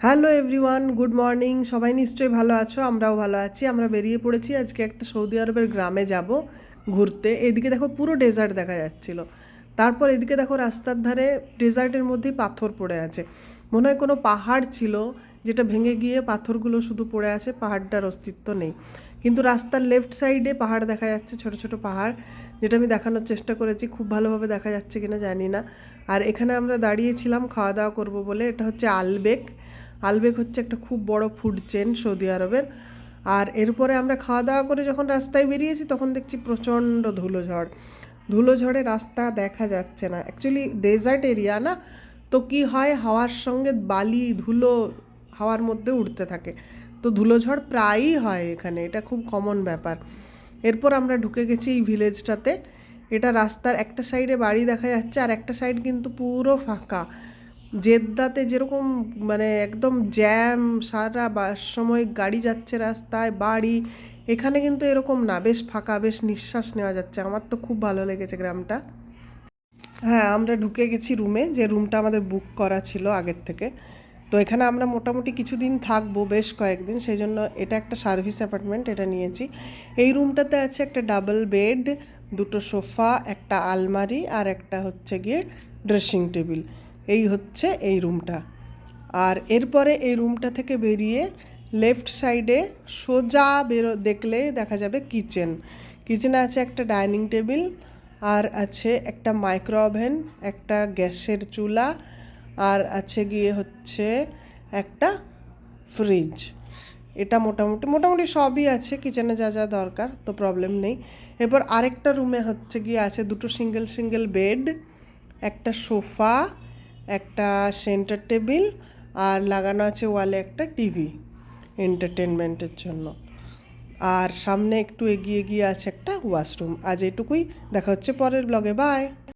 Hello everyone, good morning. সবাই নিশ্চয়ই ভালো আছো, আমরাও ভালো আছি। আমরা বেরিয়ে পড়েছি আজকে একটা সৌদি আরবের গ্রামে যাব ঘুরতে। এদিকে দেখো পুরো ডেজার্ট দেখা যাচ্ছিল। তারপর এদিকে দেখো রাস্তার ধারে ডেজার্টের মধ্যেই পাথর পড়ে আছে। মনে হয় কোনো পাহাড় ছিল যেটা ভেঙে গিয়ে পাথরগুলো শুধু পড়ে আছে, পাহাড়টার অস্তিত্ব নেই। কিন্তু রাস্তার লেফট সাইডে পাহাড় দেখা যাচ্ছে, ছোট ছোট পাহাড়, যেটা আমি দেখানোর চেষ্টা করেছি। খুব ভালোভাবে দেখা যাচ্ছে কিনা জানি না। আর এখানে আমরা দাঁড়িয়েছিলাম খাওয়া দাওয়া করবো বলে। এটা হচ্ছে আলবেক। আলবেক হচ্ছে একটা খুব বড় ফুড চেন সৌদি আরবের। আর এরপরে আমরা খাওয়া দাওয়া করে যখন রাস্তায় বেরিয়েছি তখন দেখছি প্রচণ্ড ধুলোঝড়। ধুলোঝড়ে রাস্তা দেখা যাচ্ছে না। অ্যাকচুয়ালি ডেজার্ট এরিয়া না, তো কি হয়, হাওয়ার সঙ্গে বালি ধুলো হাওয়ার মধ্যে উঠতে থাকে, তো ধুলোঝড় প্রায়ই হয় এখানে, এটা খুব কমন ব্যাপার। এরপর আমরা ঢুকে গেছি এই ভিলেজটাতে। এটা রাস্তার একটা সাইডে বাড়ি দেখা যাচ্ছে, আর একটা সাইড কিন্তু পুরো ফাঁকা। জেদ্দাতে যেরকম মানে একদম জ্যাম, সারা সময় গাড়ি যাচ্ছে রাস্তায়, বাড়ি, এখানে কিন্তু এরকম না, বেশ ফাঁকা, বেশ নিঃশ্বাস নেওয়া যাচ্ছে। আমার তো খুব ভালো লেগেছে গ্রামটা। হ্যাঁ, আমরা ঢুকে গেছি রুমে, যে রুমটা আমাদের বুক করা ছিল আগের থেকে। তো এখানে আমরা মোটামুটি কিছুদিন থাকবো, বেশ কয়েকদিন, সেই জন্য এটা একটা সার্ভিস অ্যাপার্টমেন্ট, এটা নিয়েছি। এই রুমটাতে আছে একটা ডাবল বেড, দুটো সোফা, একটা আলমারি, আর একটা হচ্ছে গিয়ে ড্রেসিং টেবিল। এই হচ্ছে এই রুমটা। আর এরপরে এই রুমটা থেকে বেরিয়ে লেফট সাইডে সোজা দেখলে দেখা যাবে কিচেন। কিচেনে আছে একটা ডাইনিং টেবিল, আর আছে একটা মাইক্রো ওভেন, একটা গ্যাসের চুলা, আর আছে গিয়ে হচ্ছে একটা ফ্রিজ। এটা মোটামুটি মোটামুটি সবই আছে কিচেনে, যা যা দরকার, তো প্রবলেম নেই। এরপর আরেকটা রুমে হচ্ছে গিয়ে আছে দুটো সিঙ্গেল সিঙ্গেল বেড, একটা সোফা, একটা সেন্টার টেবিল, আর লাগানো আছে ওয়ালে একটা টিভি এন্টারটেনমেন্টের জন্য। আর সামনে একটু এগিয়ে গিয়ে আছে একটা ওয়াশরুম। আজ এটুকুই, দেখা হচ্ছে পরের ব্লগে, বাই।